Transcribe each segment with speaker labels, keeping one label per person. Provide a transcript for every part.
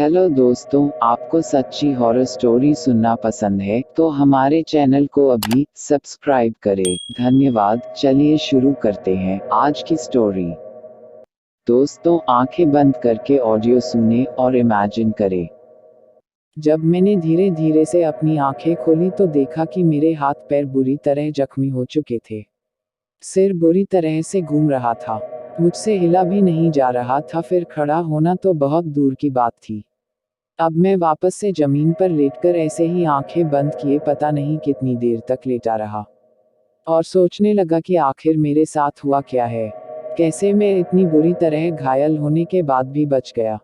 Speaker 1: Hello दोस्तों, आपको सच्ची हॉरर स्टोरी सुनना पसंद है तो हमारे चैनल को अभी सब्सक्राइब करें। धन्यवाद। चलिए शुरू करते हैं आज की स्टोरी। दोस्तों, आंखें बंद करके ऑडियो सुने और इमेजिन करें। जब मैंने धीरे धीरे से अपनी आंखें खोली तो देखा कि मेरे हाथ पैर बुरी तरह जख्मी हो चुके थे। सिर बुरी तरह से घूम रहा था। मुझसे हिला भी नहीं जा रहा था, फिर खड़ा होना तो बहुत दूर की बात थी। अब मैं वापस से जमीन पर लेटकर ऐसे ही आंखें बंद किए पता नहीं कितनी देर तक लेटा रहा और सोचने लगा कि आखिर मेरे साथ हुआ क्या है। कैसे मैं इतनी बुरी तरह घायल होने के बाद भी बच गया,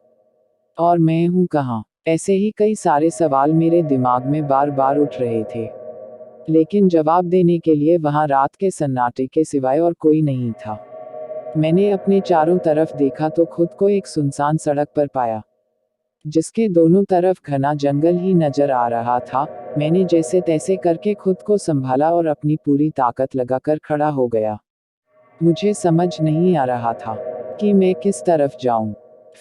Speaker 1: और मैं हूँ कहाँ। ऐसे ही कई सारे सवाल मेरे दिमाग में बार बार उठ रहे थे, लेकिन जवाब देने के लिए वहां रात के सन्नाटे के सिवाय और कोई नहीं था। मैंने अपने चारों तरफ देखा तो खुद को एक सुनसान सड़क पर पाया, जिसके दोनों तरफ घना जंगल ही नजर आ रहा था। मैंने जैसे तैसे करके खुद को संभाला और अपनी पूरी ताकत लगाकर खड़ा हो गया। मुझे समझ नहीं आ रहा था कि मैं किस तरफ जाऊं।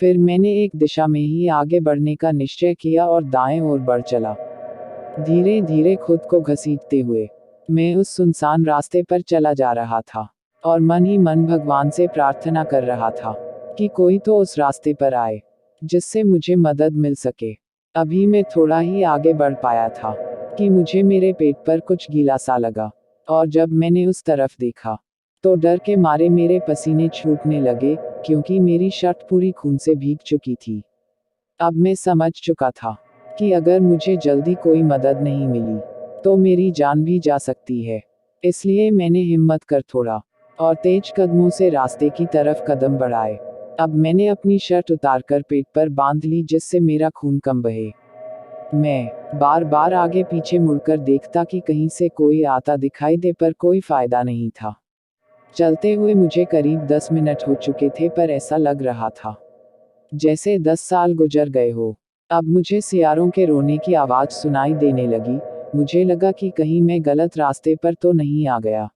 Speaker 1: फिर मैंने एक दिशा में ही आगे बढ़ने का निश्चय किया और दाएं ओर बढ़ चला, धीरे धीरे खुद को घसीटते हुए। मैं उस सुनसान रास्ते पर चला जा रहा था और मन ही मन भगवान से प्रार्थना कर रहा था कि कोई तो उस रास्ते पर आए जिससे मुझे मदद मिल सके। अभी मैं थोड़ा ही आगे बढ़ पाया था कि मुझे मेरे पेट पर कुछ गीला सा लगा, और जब मैंने उस तरफ देखा तो डर के मारे मेरे पसीने छूटने लगे, क्योंकि मेरी शर्ट पूरी खून से भीग चुकी थी। अब मैं समझ चुका था कि अगर मुझे जल्दी कोई मदद नहीं मिली तो मेरी जान भी जा सकती है। इसलिए मैंने हिम्मत कर थोड़ा और तेज कदमों से रास्ते की तरफ कदम बढ़ाए। अब मैंने अपनी शर्ट उतारकर पेट पर बांध ली, जिससे मेरा खून कम बहे। मैं बार बार आगे पीछे मुड़कर देखता कि कहीं से कोई आता दिखाई दे, पर कोई फायदा नहीं था। चलते हुए मुझे करीब 10 मिनट हो चुके थे, पर ऐसा लग रहा था जैसे 10 साल गुजर गए हो। अब मुझे सियारों के रोने की आवाज सुनाई देने लगी। मुझे लगा कि कहीं मैं गलत रास्ते पर तो नहीं आ गया,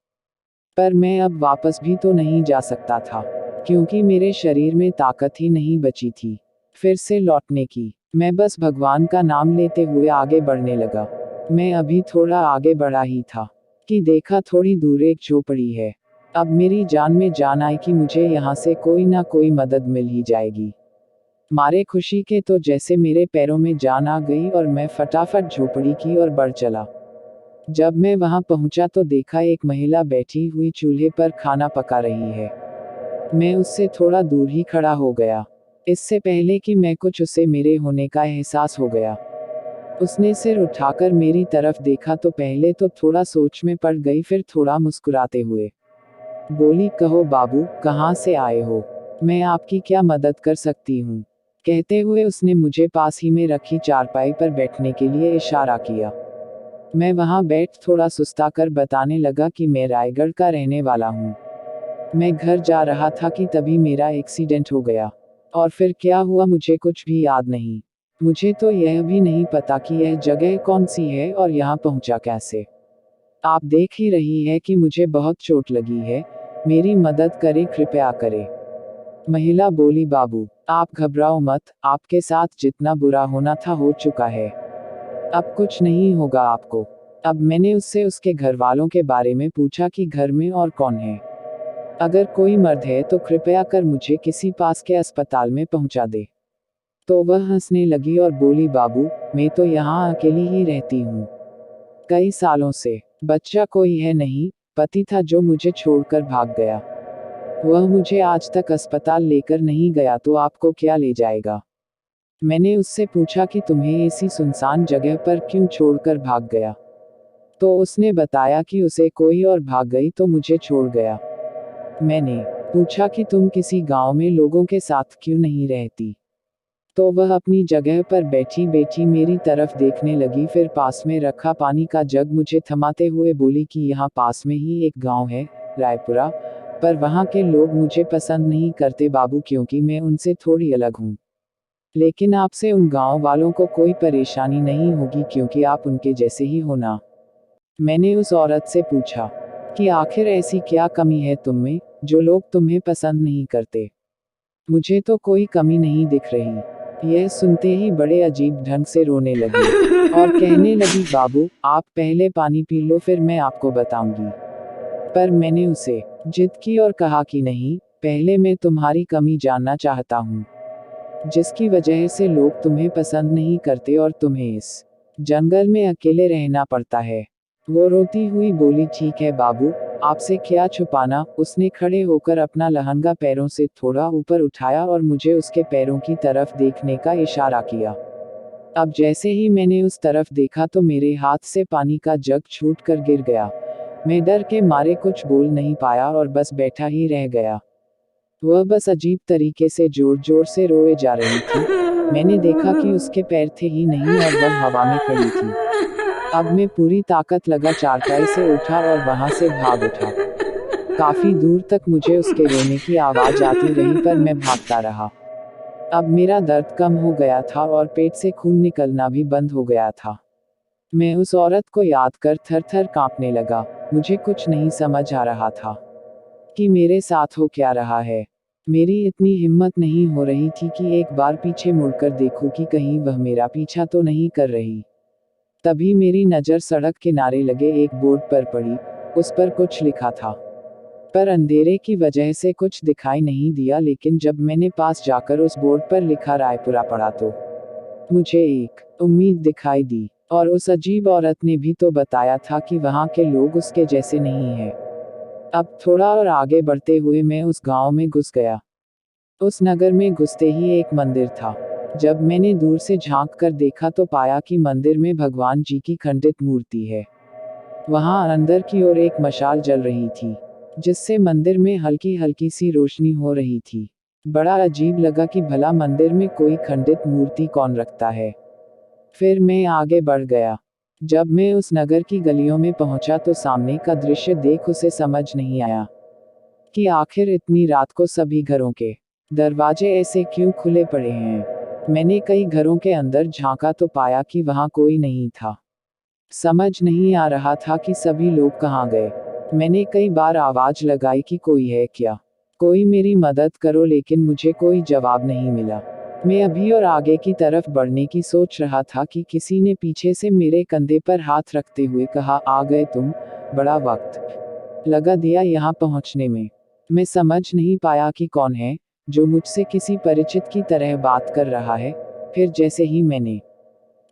Speaker 1: पर मैं अब वापस भी तो नहीं जा सकता था, क्योंकि मेरे शरीर में ताकत ही नहीं बची थी फिर से लौटने की। मैं बस भगवान का नाम लेते हुए आगे बढ़ने लगा। मैं अभी थोड़ा आगे बढ़ा ही था कि देखा थोड़ी दूर एक झोपड़ी है। अब मेरी जान में जान आई कि मुझे यहाँ से कोई ना कोई मदद मिल ही जाएगी। मारे खुशी के तो जैसे मेरे पैरों में जान आ गई और मैं फटाफट झोपड़ी की ओर बढ़ चला। जब मैं वहां पहुंचा तो देखा एक महिला बैठी हुई चूल्हे पर खाना पका रही है। मैं उससे थोड़ा दूर ही खड़ा हो गया, इससे पहले कि मैं कुछ उसे मेरे होने का एहसास हो गया। उसने सिर उठाकर मेरी तरफ देखा तो पहले तो थोड़ा सोच में पड़ गई, फिर थोड़ा मुस्कुराते हुए बोली, कहो बाबू, कहाँ से आए हो? मैं आपकी क्या मदद कर सकती हूँ? कहते हुए उसने मुझे पास ही में रखी चारपाई पर बैठने के लिए इशारा किया। मैं वहां बैठ थोड़ा सुस्ताकर बताने लगा कि मैं रायगढ़ का रहने वाला हूँ। मैं घर जा रहा था कि तभी मेरा एक्सीडेंट हो गया, और फिर क्या हुआ मुझे कुछ भी याद नहीं। मुझे तो यह भी नहीं पता कि यह जगह कौन सी है और यहाँ पहुंचा कैसे। आप देख ही रही है कि मुझे बहुत चोट लगी है। मेरी मदद करें, कृपया करें। महिला बोली, बाबू, आप घबराओ मत, आपके साथ जितना बुरा होना था हो चुका है। अब कुछ नहीं होगा आपको। अब मैंने उससे उसके घर वालों के बारे में पूछा कि घर में और कौन है। अगर कोई मर्द है तो कृपया कर मुझे किसी पास के अस्पताल में पहुंचा दे। तो वह हंसने लगी और बोली, बाबू, मैं तो यहाँ अकेली ही रहती हूँ, कई सालों से। बच्चा कोई है नहीं, पति था जो मुझे छोड़कर भाग गया। वह मुझे आज तक अस्पताल लेकर नहीं गया, तो आपको क्या ले जाएगा? मैंने उससे पूछा कि तुम्हें ऐसी सुनसान जगह पर क्यों छोड़कर भाग गया? तो उसने बताया कि उसे कोई और भाग गई तो मुझे छोड़ गया। मैंने पूछा कि तुम किसी गांव में लोगों के साथ क्यों नहीं रहती? तो वह अपनी जगह पर बैठी बैठी मेरी तरफ देखने लगी, फिर पास में रखा पानी का जग मुझे थमाते हुए बोली कि यहाँ पास में ही एक गांव है, रायपुरा, पर वहाँ के लोग मुझे पसंद नहीं करते बाबू, क्योंकि मैं उनसे थोड़ी अलग हूँ। लेकिन आपसे उन गांव वालों को कोई परेशानी नहीं होगी, क्योंकि आप उनके जैसे ही हो ना? मैंने उस औरत से पूछा कि आखिर ऐसी क्या कमी है तुम में, जो लोग तुम्हें पसंद नहीं करते? मुझे तो कोई कमी नहीं दिख रही। यह सुनते ही बड़े अजीब ढंग से रोने लगी और कहने लगी, बाबू आप पहले पानी पी लो, फिर मैं आपको बताऊंगी। पर मैंने उसे जिद की और कहा कि नहीं, पहले मैं तुम्हारी कमी जानना चाहता हूँ, जिसकी वजह से लोग तुम्हें पसंद नहीं करते और तुम्हें इस जंगल में अकेले रहना पड़ता है। वो रोती हुई बोली, ठीक है बाबू, आपसे क्या छुपाना। उसने खड़े होकर अपना लहंगा पैरों से थोड़ा ऊपर उठाया और मुझे उसके पैरों की तरफ देखने का इशारा किया। अब जैसे ही मैंने उस तरफ देखा तो मेरे हाथ से पानी का जग छूट कर गिर गया। मैं डर के मारे कुछ बोल नहीं पाया और बस बैठा ही रह गया। वह बस अजीब तरीके से जोर जोर से रोए जा रही थी। मैंने देखा कि उसके पैर थे ही नहीं और वह हवा में खड़ी थी। अब मैं पूरी ताकत लगा चारपाई से उठा और वहां से भाग उठा। काफी दूर तक मुझे उसके रोने की आवाज आती रही पर मैं भागता रहा। अब मेरा दर्द कम हो गया था और पेट से खून निकलना भी बंद हो गया था। मैं उस औरत को याद कर थर थर कांपने लगा। मुझे कुछ नहीं समझ आ रहा था कि मेरे साथ हो क्या रहा है। मेरी इतनी हिम्मत नहीं हो रही थी कि एक बार पीछे मुड़कर देखूं कि कहीं वह मेरा पीछा तो नहीं कर रही। तभी मेरी नज़र सड़क किनारे लगे एक बोर्ड पर पड़ी। उस पर कुछ लिखा था, पर अंधेरे की वजह से कुछ दिखाई नहीं दिया। लेकिन जब मैंने पास जाकर उस बोर्ड पर लिखा रायपुरा पढ़ा तो मुझे एक उम्मीद दिखाई दी। और उस अजीब औरत ने भी तो बताया था कि वहाँ के लोग उसके जैसे नहीं हैं। अब थोड़ा और आगे बढ़ते हुए मैं उस गांव में घुस गया। उस नगर में घुसते ही एक मंदिर था। जब मैंने दूर से झांक कर देखा तो पाया कि मंदिर में भगवान जी की खंडित मूर्ति है। वहां अंदर की ओर एक मशाल जल रही थी, जिससे मंदिर में हल्की हल्की सी रोशनी हो रही थी। बड़ा अजीब लगा कि भला मंदिर में कोई खंडित मूर्ति कौन रखता है। फिर मैं आगे बढ़ गया। जब मैं उस नगर की गलियों में पहुंचा तो सामने का दृश्य देख उसे समझ नहीं आया कि आखिर इतनी रात को सभी घरों के दरवाजे ऐसे क्यों खुले पड़े हैं। मैंने कई घरों के अंदर झांका तो पाया कि वहां कोई नहीं था। समझ नहीं आ रहा था कि सभी लोग कहाँ गए। मैंने कई बार आवाज लगाई कि कोई है क्या, कोई मेरी मदद करो, लेकिन मुझे कोई जवाब नहीं मिला। मैं अभी और आगे की तरफ बढ़ने की सोच रहा था कि किसी ने पीछे से मेरे कंधे पर हाथ रखते हुए कहा, आ गए तुम, बड़ा वक्त लगा दिया यहाँ पहुँचने में। मैं समझ नहीं पाया कि कौन है जो मुझसे किसी परिचित की तरह बात कर रहा है। फिर जैसे ही मैंने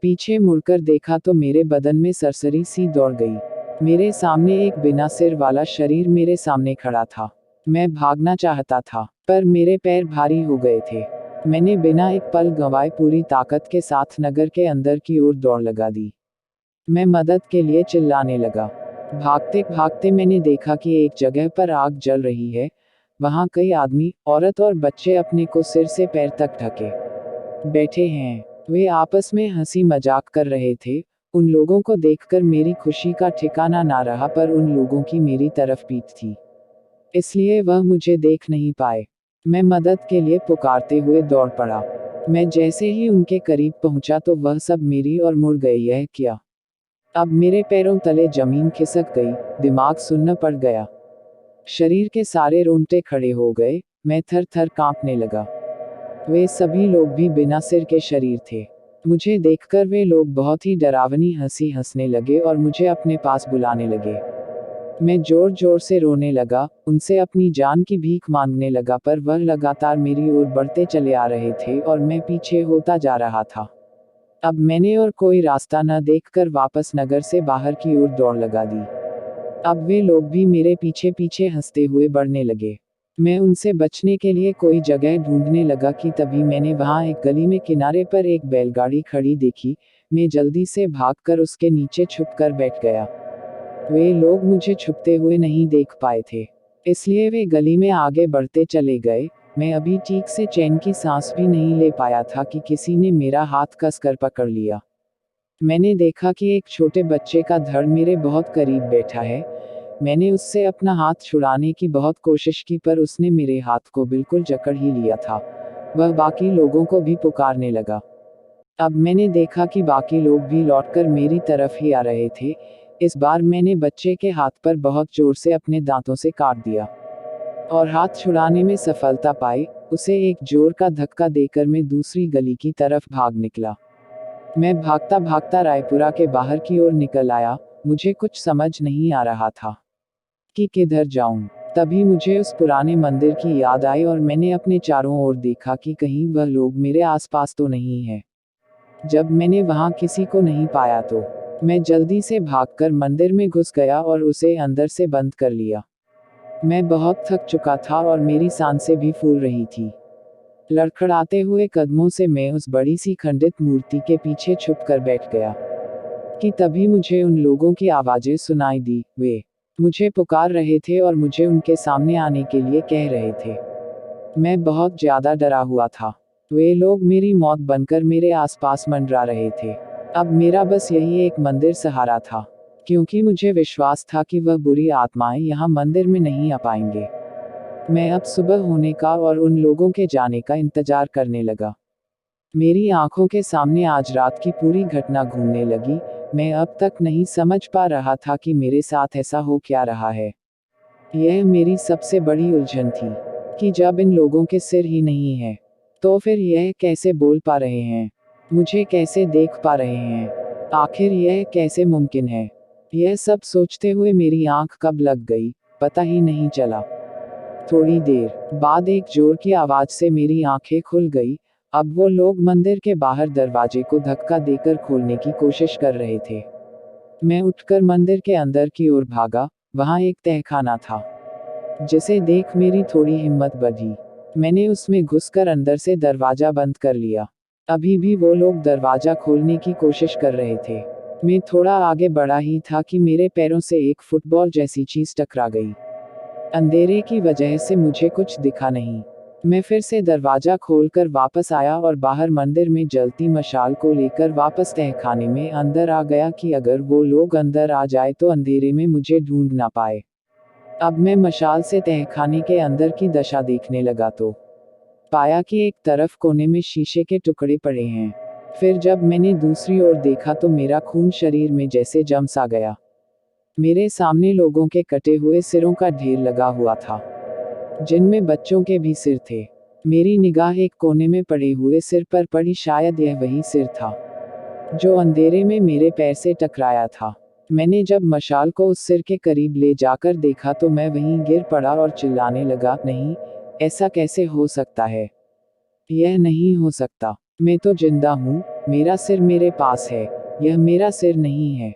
Speaker 1: पीछे मुड़कर देखा तो मेरे बदन में सरसरी सी दौड़ गई। मेरे सामने एक बिना सिर वाला शरीर मेरे सामने खड़ा था। मैं भागना चाहता था, पर मेरे पैर भारी हो गए थे। मैंने बिना एक पल गंवाए पूरी ताकत के साथ नगर के अंदर की ओर दौड़ लगा दी। मैं मदद के लिए चिल्लाने लगा। भागते भागते मैंने देखा कि एक जगह पर आग जल रही है। वहां कई आदमी, औरत और बच्चे अपने को सिर से पैर तक ढके बैठे हैं। वे आपस में हंसी मजाक कर रहे थे। उन लोगों को देखकर मेरी खुशी का ठिकाना ना रहा, पर उन लोगों की मेरी तरफ पीठ थी, इसलिए वह मुझे देख नहीं पाए। मैं मदद के लिए पुकारते हुए दौड़ पड़ा। मैं जैसे ही उनके करीब पहुंचा तो वह सब मेरी ओर मुड़ गए। यह क्या? अब मेरे पैरों तले जमीन खिसक गई, दिमाग सुन्न पड़ गया, शरीर के सारे रोंगटे खड़े हो गए। मैं थर थर कांपने लगा। वे सभी लोग भी बिना सिर के शरीर थे। मुझे देखकर वे लोग बहुत ही डरावनी हंसी हंसने लगे और मुझे अपने पास बुलाने लगे। मैं जोर जोर से रोने लगा, उनसे अपनी जान की भीख मांगने लगा, पर वह लगातार मेरी ओर बढ़ते चले आ रहे थे और मैं पीछे होता जा रहा था। अब मैंने और कोई रास्ता न देखकर वापस नगर से बाहर की ओर दौड़ लगा दी। अब वे लोग भी मेरे पीछे पीछे हंसते हुए बढ़ने लगे। मैं उनसे बचने के लिए कोई जगह ढूंढने लगा कि तभी मैंने वहां एक गली में किनारे पर एक बैलगाड़ी खड़ी देखी। मैं जल्दी से भागकर उसके नीचे छुपकर बैठ गया। वे लोग मुझे छुपते हुए नहीं देख पाए थे, इसलिए वे गली में आगे बढ़ते चले गए। मैं अभी ठीक से चैन की सांस भी नहीं ले पाया था कि किसी ने मेरा हाथ कसकर पकड़ लिया। मैंने देखा कि एक छोटे बच्चे का धड़ मेरे बहुत करीब बैठा है। मैंने उससे अपना हाथ छुड़ाने की बहुत कोशिश की, पर उसने मेरे हाथ को बिल्कुल जकड़ ही लिया था। वह बाकी लोगों को भी पुकारने लगा। अब मैंने देखा कि बाकी लोग भी लौटकर मेरी तरफ ही आ रहे थे। इस बार मैंने बच्चे के हाथ पर बहुत जोर से अपने दांतों से काट दिया और हाथ छुड़ाने में सफलता पाई। उसे एक जोर का धक्का देकर मैं दूसरी गली की तरफ भाग निकला। मैं भागता भागता रायपुरा के बाहर की ओर निकल आया। मुझे कुछ समझ नहीं आ रहा था कि किधर जाऊं। तभी मुझे उस पुराने मंदिर की याद आई और मैंने अपने चारों ओर देखा कि कहीं वह लोग मेरे आसपास तो नहीं है। जब मैंने वहां किसी को नहीं पाया तो मैं जल्दी से भागकर मंदिर में घुस गया और उसे अंदर से बंद कर लिया। मैं बहुत थक चुका था और मेरी सांसें भी फूल रही थी। लड़खड़ाते हुए कदमों से मैं उस बड़ी सी खंडित मूर्ति के पीछे छुप कर बैठ गया कि तभी मुझे उन लोगों की आवाजें सुनाई दी। वे मुझे पुकार रहे थे और मुझे उनके सामने आने के लिए कह रहे थे। मैं बहुत ज्यादा डरा हुआ था। वे लोग मेरी मौत बनकर मेरे आसपास मंडरा रहे थे। अब मेरा बस यही एक मंदिर सहारा था, क्योंकि मुझे विश्वास था कि वह बुरी आत्माएं यहाँ मंदिर में नहीं आ पाएंगे। मैं अब सुबह होने का और उन लोगों के जाने का इंतजार करने लगा। मेरी आंखों के सामने आज रात की पूरी घटना घूमने लगी। मैं अब तक नहीं समझ पा रहा था कि मेरे साथ ऐसा हो क्या रहा है। यह मेरी सबसे बड़ी उलझन थी कि जब इन लोगों के सिर ही नहीं है, तो फिर यह कैसे बोल पा रहे हैं, मुझे कैसे देख पा रहे हैं, आखिर यह कैसे मुमकिन है। यह सब सोचते हुए मेरी आंख कब लग गई, पता ही नहीं चला। थोड़ी देर बाद एक जोर की आवाज से मेरी आंखें खुल गई। अब वो लोग मंदिर के बाहर दरवाजे को धक्का देकर खोलने की कोशिश कर रहे थे। मैं उठकर मंदिर के अंदर की ओर भागा। वहां एक तहखाना था, जिसे देख मेरी थोड़ी हिम्मत बढ़ी। मैंने उसमें घुसकर अंदर से दरवाजा बंद कर लिया। अभी भी वो लोग दरवाजा खोलने की कोशिश कर रहे थे। मैं थोड़ा आगे बढ़ा ही था कि मेरे पैरों से एक फुटबॉल जैसी चीज टकरा गई। अंधेरे की वजह से मुझे कुछ दिखा नहीं। मैं फिर से दरवाजा खोलकर वापस आया और बाहर मंदिर में जलती मशाल को लेकर वापस तहखाने में अंदर आ गया कि अगर वो लोग अंदर आ जाए तो अंधेरे में मुझे ढूंढ ना पाए। अब मैं मशाल से तहखाने के अंदर की दशा देखने लगा तो पाया कि एक तरफ कोने में शीशे के टुकड़े पड़े हैं। फिर जब मैंने दूसरी ओर देखा तो मेरा खून शरीर में जैसे जम सा गया। मेरे सामने लोगों के कटे हुए सिरों का ढेर लगा हुआ था, जिनमें बच्चों के भी सिर थे। मेरी निगाह एक कोने में पड़े हुए सिर पर पड़ी। शायद यह वही सिर था जो अंधेरे में मेरे पैर से टकराया था। मैंने जब मशाल को उस सिर के करीब ले जाकर देखा तो मैं वहीं गिर पड़ा और चिल्लाने लगा, नहीं, ऐसा कैसे हो सकता है, यह नहीं हो सकता, मैं तो जिंदा हूँ, मेरा सिर मेरे पास है, यह मेरा सिर नहीं है।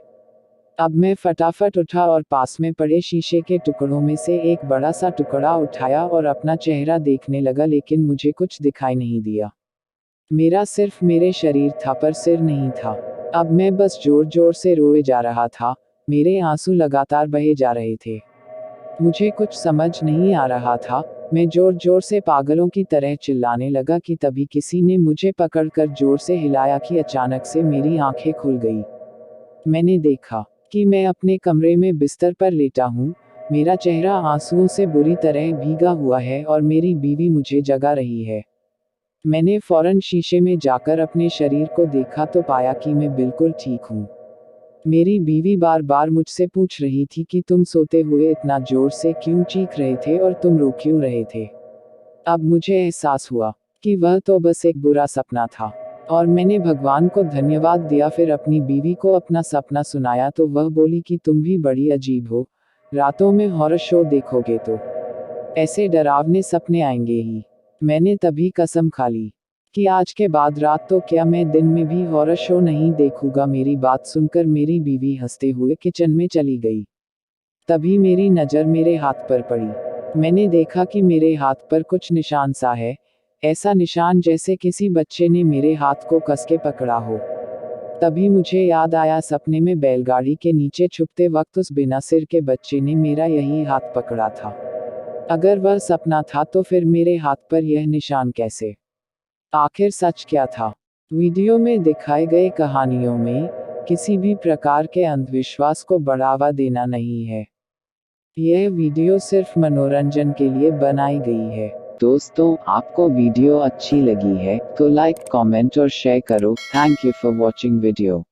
Speaker 1: अब मैं फटाफट उठा और पास में पड़े शीशे के टुकड़ों में से एक बड़ा सा टुकड़ा उठाया और अपना चेहरा देखने लगा, लेकिन मुझे कुछ दिखाई नहीं दिया। मेरा सिर्फ मेरे शरीर था पर सिर नहीं था। अब मैं बस जोर जोर से रोए जा रहा था। मेरे आंसू लगातार बहे जा रहे थे। मुझे कुछ समझ नहीं आ रहा था। मैं जोर जोर से पागलों की तरह चिल्लाने लगा कि तभी किसी ने मुझे पकड़कर जोर से हिलाया कि अचानक से मेरी आंखें खुल गई। मैंने देखा कि मैं अपने कमरे में बिस्तर पर लेटा हूँ। मेरा चेहरा आंसुओं से बुरी तरह भीगा हुआ है और मेरी बीवी मुझे जगा रही है। मैंने फौरन शीशे में जाकर अपने शरीर को देखा तो पाया कि मैं बिल्कुल ठीक हूँ। मेरी बीवी बार बार मुझसे पूछ रही थी कि तुम सोते हुए इतना जोर से क्यों चीख रहे थे और तुम रो क्यों रहे थे। अब मुझे एहसास हुआ कि वह तो बस एक बुरा सपना था और मैंने भगवान को धन्यवाद दिया। फिर अपनी बीवी को अपना सपना सुनाया तो वह बोली कि तुम भी बड़ी अजीब हो, रातों में हॉरर शो देखोगे तो ऐसे डरावने सपने आएंगे ही। मैंने तभी कसम खा ली कि आज के बाद रात तो क्या, मैं दिन में भी हॉरर शो नहीं देखूंगा। मेरी बात सुनकर मेरी बीवी हंसते हुए किचन में चली गई। तभी मेरी नज़र मेरे हाथ पर पड़ी। मैंने देखा कि मेरे हाथ पर कुछ निशान सा है, ऐसा निशान जैसे किसी बच्चे ने मेरे हाथ को कस के पकड़ा हो। तभी मुझे याद आया, सपने में बैलगाड़ी के नीचे छुपते वक्त उस बिना सिर के बच्चे ने मेरा यही हाथ पकड़ा था। अगर वह सपना था तो फिर मेरे हाथ पर यह निशान कैसे? आखिर सच क्या था? वीडियो में दिखाए गए कहानियों में किसी भी प्रकार के अंधविश्वास को बढ़ावा देना नहीं है। यह वीडियो सिर्फ मनोरंजन के लिए बनाई गई है। दोस्तों, आपको वीडियो अच्छी लगी है तो लाइक, कमेंट और शेयर करो। Thank you for watching video.